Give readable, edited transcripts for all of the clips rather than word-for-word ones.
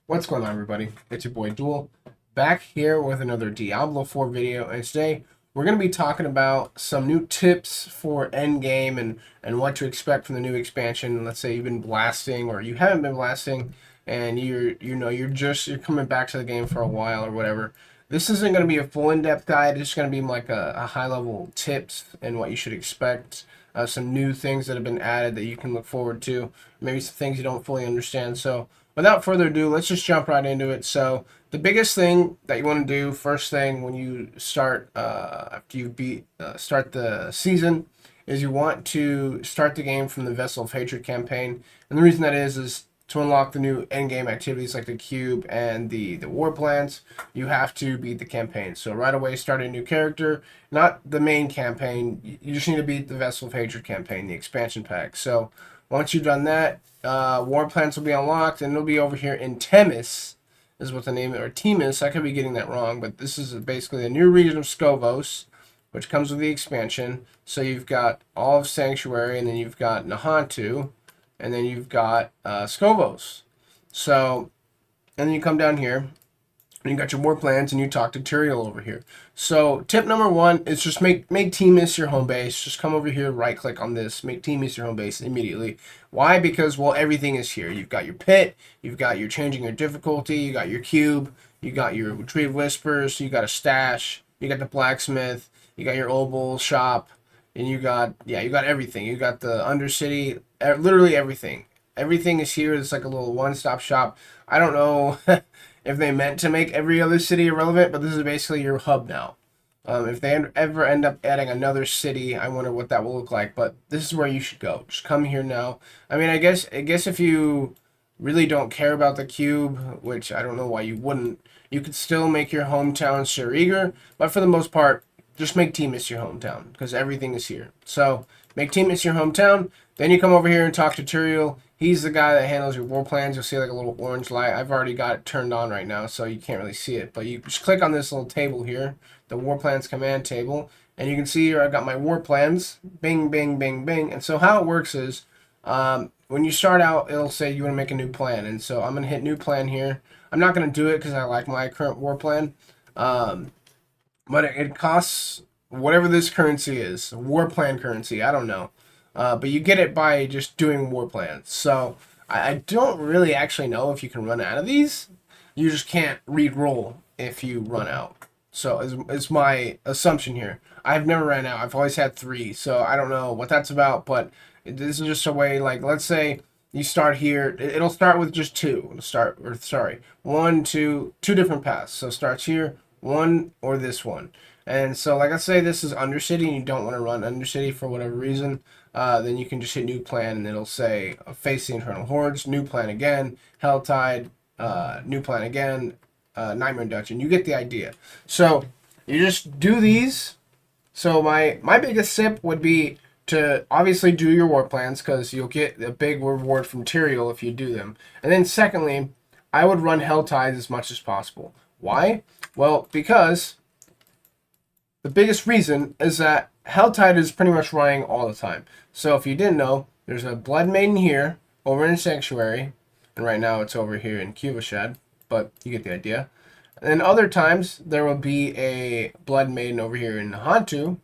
What's going on, everybody? It's your boy Duel, back here with another Diablo 4 video, and today we're going to be talking about some new tips for Endgame and what to expect from the new expansion. Let's say you've been blasting or you haven't been blasting and you're coming back to the game for a while or whatever. This isn't going to be a full in-depth guide. It's going to be like a high-level tips and what you should expect. Some new things that have been added that you can look forward to. Maybe some things you don't fully understand. So without further ado, let's just jump right into it. So the biggest thing that you want to do first thing when you start after you start the season is you want to start the game from the Vessel of Hatred campaign. And the reason that is to unlock the new endgame activities like the cube and the Warplans, you have to beat the campaign. So right away start a new character, not the main campaign. You just need to beat the Vessel of Hatred campaign, the expansion pack. So once you've done that, Warplans will be unlocked, and it'll be over here in Temis, is what the name, or Temis. I could be getting that wrong, but this is basically a new region of Skovos, which comes with the expansion. So you've got all of Sanctuary, and then you've got Nahantu, and then you've got Skovos. So, and then you come down here, and you got your Warplans, and you talk to Tyrael over here. So tip number one is just make Temis your home base. Just come over here, right click on this, make Temis your home base immediately. Why? Because, well, everything is here. You've got your pit, you've got your changing your difficulty, you got your cube, you got your retrieve whispers, you got a stash, you got the blacksmith, you got your obol shop, and you got everything. You got the undercity, literally everything. Everything is here. It's like a little one-stop shop. I don't know if they meant to make every other city irrelevant, but this is basically your hub now. If they ever end up adding another city, I wonder what that will look like. But this is where you should go. Just come here now. I mean, I guess if you really don't care about the cube, which I don't know why you wouldn't, you could still make your hometown Suriger. But for the most part, just make Temis your hometown because everything is here. So make Temis your hometown. Then you come over here and talk to Tyrael. He's the guy that handles your war plans. You'll see like a little orange light. I've already got it turned on right now, so you can't really see it. But you just click on this little table here, the war plans command table, and you can see here I've got my war plans. Bing, bing, bing, bing. And so how it works is when you start out, it'll say you want to make a new plan. And so I'm going to hit new plan here. I'm not going to do it because I like my current war plan. But it costs whatever this currency is, war plan currency. I don't know. But you get it by just doing war plans. So I don't really actually know if you can run out of these. You just can't re-roll if you run out. So is my assumption here. I've never ran out. I've always had 3. So I don't know what that's about. But this is just a way, like, let's say you start here. It'll start with just 2. It'll start, or sorry, 1, 2, 2 different paths. So it starts here, 1 or this one. And so, like I say, this is Undercity, and you don't want to run Undercity for whatever reason. Then you can just hit new plan, and it'll say face the internal hordes, new plan again, Helltide, new plan again, Nightmare Dungeon. You get the idea. So you just do these. So my biggest tip would be to obviously do your war plans because you'll get a big reward from Tyrael if you do them. And then secondly, I would run Helltide as much as possible. Why? Well, because the biggest reason is that Helltide is pretty much running all the time. So if you didn't know, there's a Blood Maiden here over in Sanctuary, and right now it's over here in Cuvashad, but you get the idea. And then other times there will be a Blood Maiden over here in Nahantu,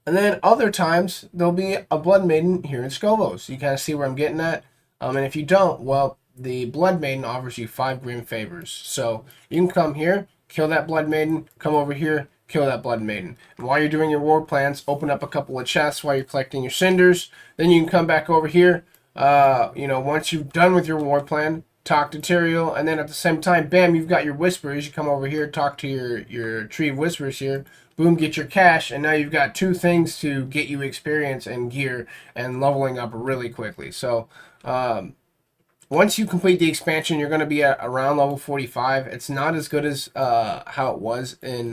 and then other times there'll be a Blood Maiden here in Skovos. You kind of see where I'm getting at. And if you don't, well, the Blood Maiden offers you 5 grim favors. So you can come here, kill that Blood Maiden, come over here, kill that Blood Maiden. And while you're doing your war plans, open up a couple of chests while you're collecting your cinders. Then you can come back over here. Once you've done with your war plan, talk to Tyrael, and then at the same time, bam, you've got your whispers. You come over here, talk to your tree of whispers here. Boom, get your cash, and now you've got 2 things to get you experience and gear and leveling up really quickly. So, once you complete the expansion, you're going to be at around level 45. It's not as good as how it was in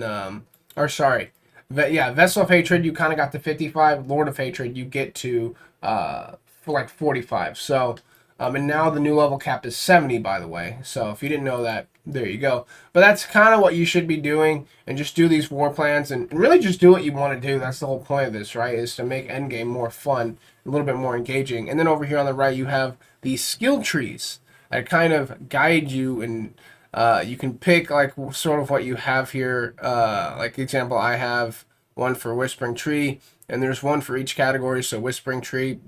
Vessel of Hatred, you kind of got to 55. Lord of Hatred, you get to for like 45. So, and now the new level cap is 70, by the way. So if you didn't know that, there you go. But that's kind of what you should be doing, and just do these war plans and really just do what you want to do. That's the whole point of this, right? Is to make Endgame more fun, a little bit more engaging. And then over here on the right, you have these skill trees. that kind of guide you, and you can pick like sort of what you have here. Like example, I have one for Whispering Tree, and there's one for each category. So Whispering Tree.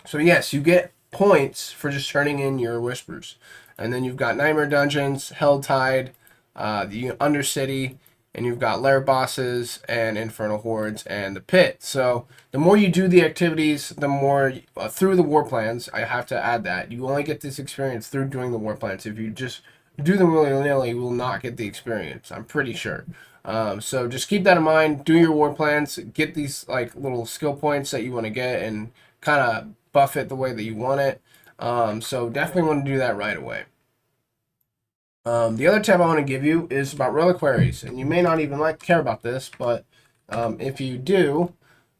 So yes, you get points for just turning in your whispers, and then you've got Nightmare Dungeons, Helltide, the Undercity, and you've got Lair Bosses and Infernal Hordes and the Pit. So the more you do the activities, the more through the Warplans. I have to add that you only get this experience through doing the Warplans. If you just do them willy-nilly, you will not get the experience. I'm pretty sure. So just keep that in mind. Do your Warplans. Get these like little skill points that you want to get, and kind of buff it the way that you want it. So definitely want to do that right away. The other tip I want to give you is about reliquaries, and you may not even care about this, but if you do,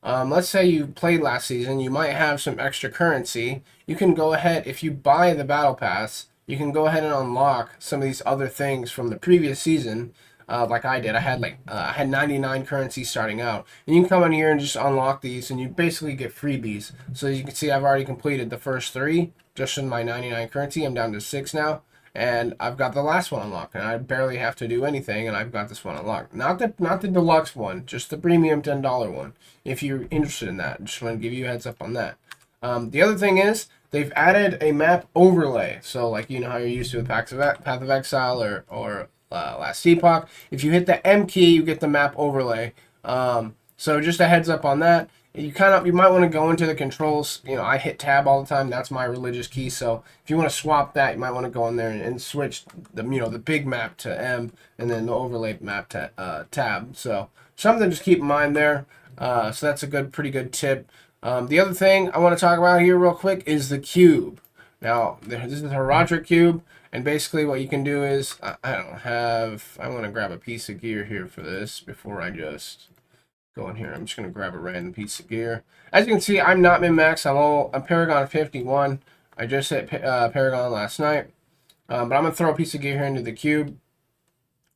let's say you played last season, you might have some extra currency. You can go ahead, if you buy the battle pass, you can go ahead and unlock some of these other things from the previous season. Like I did, I had 99 currency starting out, and you can come in here and just unlock these, and you basically get freebies. So as you can see, I've already completed the first 3 just in my 99 currency. I'm down to 6 now. And I've got the last one unlocked, and I barely have to do anything, and I've got this one unlocked. Not the deluxe one, just the premium $10 one. If you're interested in that, just want to give you a heads up on that. The other thing is they've added a map overlay. So like you know how you're used to with Path of Exile or Last Epoch. If you hit the M key, you get the map overlay. So just a heads up on that. You might want to go into the controls. You know, I hit tab all the time. That's my religious key. So if you want to swap that, you might want to go in there and switch the big map to M, and then the overlay map to tab. So something to just keep in mind there. So that's a pretty good tip. The other thing I want to talk about here real quick is the cube. Now this is a Roderick cube, and basically what you can do is I want to grab a piece of gear here for this before I just go in here. I'm just going to grab a random piece of gear. As you can see, I'm not min-max. I'm Paragon 51. I just hit Paragon last night. But I'm going to throw a piece of gear here into the cube.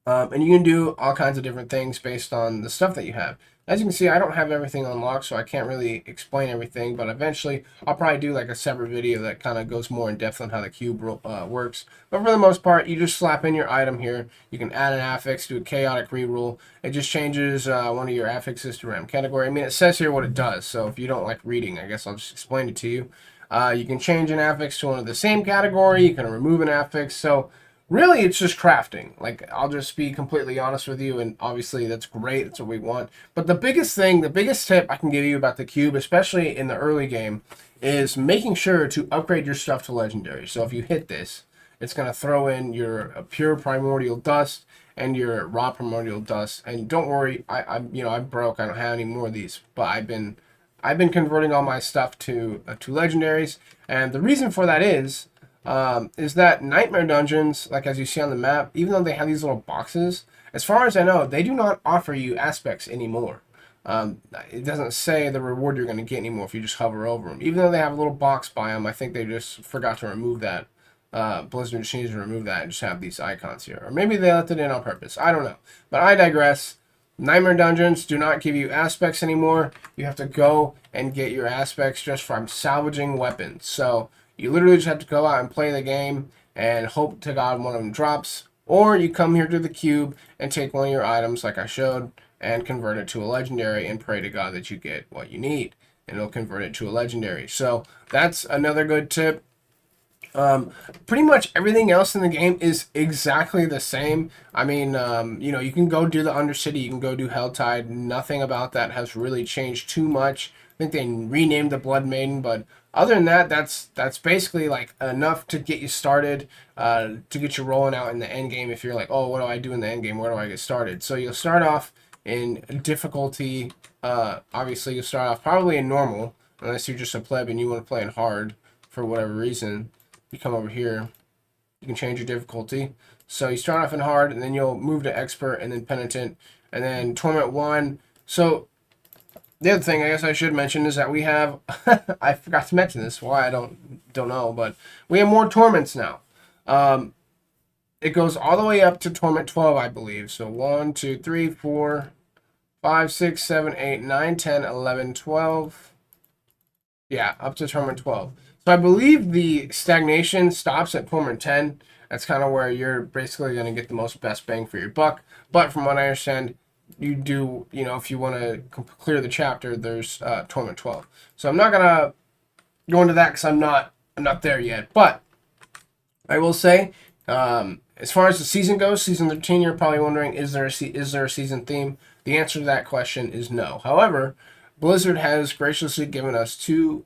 And you can do all kinds of different things based on the stuff that you have. As you can see, I don't have everything unlocked, so I can't really explain everything, but eventually I'll probably do like a separate video that kind of goes more in depth on how the cube works. But for the most part, you just slap in your item here. You can add an affix, do a chaotic reroll. It just changes one of your affixes to random category. I mean, it says here what it does, so if you don't like reading, I guess I'll just explain it to you. You can change an affix to one of the same category. You can remove an affix, so really, it's just crafting. Like, I'll just be completely honest with you, and obviously that's great. That's what we want. But the biggest tip I can give you about the cube, especially in the early game, is making sure to upgrade your stuff to legendary. So if you hit this, it's going to throw in your pure primordial dust and your raw primordial dust. And don't worry, I'm broke. I don't have any more of these, but I've been converting all my stuff to legendaries, and the reason for that is that Nightmare Dungeons, like as you see on the map, even though they have these little boxes, as far as I know, they do not offer you aspects anymore. It doesn't say the reward you're going to get anymore if you just hover over them. Even though they have a little box by them, I think they just forgot to remove that. Blizzard just needs to remove that and just have these icons here. Or maybe they left it in on purpose. I don't know. But I digress. Nightmare Dungeons do not give you aspects anymore. You have to go and get your aspects just from salvaging weapons. So you literally just have to go out and play the game and hope to God one of them drops. Or you come here to the cube and take one of your items like I showed and convert it to a legendary and pray to God that you get what you need. And it'll convert it to a legendary. So that's another good tip. Pretty much everything else in the game is exactly the same. I mean, you can go do the Undercity, you can go do Helltide. Nothing about that has really changed too much. I think they renamed the Blood Maiden, but other than that, that's basically like enough to get you started, to get you rolling out in the end game. If you're like, oh, what do I do in the end game? Where do I get started? So you'll start off in difficulty. Obviously, you'll start off probably in normal, unless you're just a pleb and you want to play in hard for whatever reason. You come over here, you can change your difficulty. So you start off in hard, and then you'll move to expert, and then penitent, and then torment 1. So the other thing I guess I should mention is that we have I forgot to mention this, why I don't know, but we have more torments now. It goes all the way up to torment 12, I believe. So 1, 2, 3, 4, 5, 6, 7, 8, 9, 10, 11, 12. Yeah, up to torment 12. So I believe the stagnation stops at Torment 10. That's kind of where you're basically going to get the most best bang for your buck. But from what I understand, you do, you know, if you want to clear the chapter, there's Torment 12. So I'm not going to go into that because I'm not there yet. But I will say, as far as the season goes, season 13, you're probably wondering, is there a season theme? The answer to that question is no. However, Blizzard has graciously given us two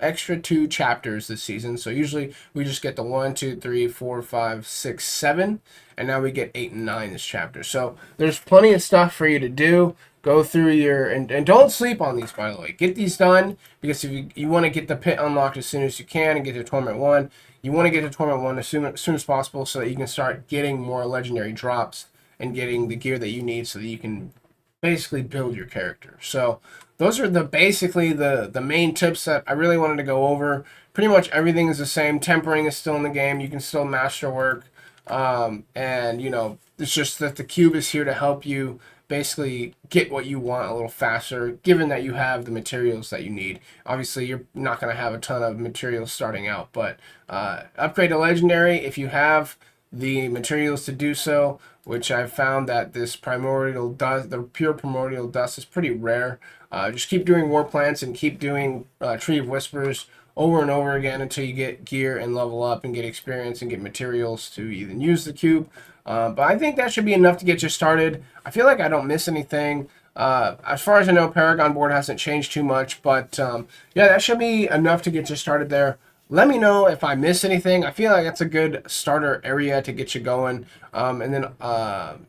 chapters this season. So usually we just get the 1, 2, 3, 4, 5, 6, 7, and now we get 8 and 9 this chapter. So there's plenty of stuff for you to do. Go through your and don't sleep on these, by the way. Get these done, because if you want to get the pit unlocked as soon as you can and get to Torment 1, you want to get to Torment 1 as soon as possible so that you can start getting more legendary drops and getting the gear that you need so that you can basically build your character. So those are basically the main tips that I really wanted to go over. Pretty much everything is the same. Tempering is still in the game. You can still masterwork. And, you know, it's just that the cube is here to help you basically get what you want a little faster, given that you have the materials that you need. Obviously, you're not going to have a ton of materials starting out, but upgrade to Legendary if you have the materials to do so, which I've found that this primordial dust, the pure primordial dust, is pretty rare. Just keep doing Warplans and keep doing Tree of Whispers over and over again until you get gear and level up and get experience and get materials to even use the cube. But I think that should be enough to get you started. I feel like I don't miss anything. As far as I know, Paragon board hasn't changed too much, but yeah, that should be enough to get you started there. Let me know if I miss anything. I feel like that's a good starter area to get you going. And then,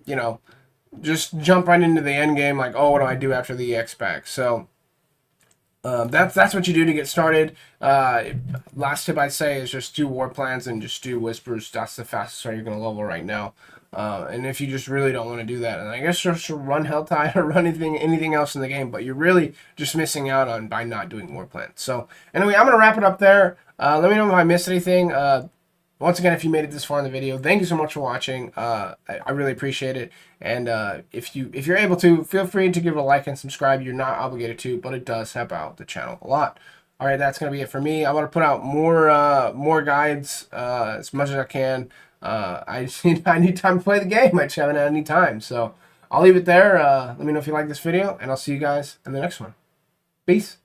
you know, just jump right into the end game like, oh, what do I do after the EX pack? So that's what you do to get started. Last tip I'd say is just do Warplans and just do Whispers. That's the fastest way you're going to level right now. And if you just really don't want to do that, and I guess just run Helltide or run anything else in the game, but you're really just missing out on by not doing Warplans. So anyway, I'm going to wrap it up there. Let me know if I missed anything. Once again, if you made it this far in the video, thank you so much for watching. I really appreciate it. And if you're able to, feel free to give it a like and subscribe. You're not obligated to, but it does help out the channel a lot. All right, that's gonna be it for me. I want to put out more guides as much as I can. I need time to play the game. I just haven't had any time, so I'll leave it there. Let me know if you like this video, and I'll see you guys in the next one. Peace.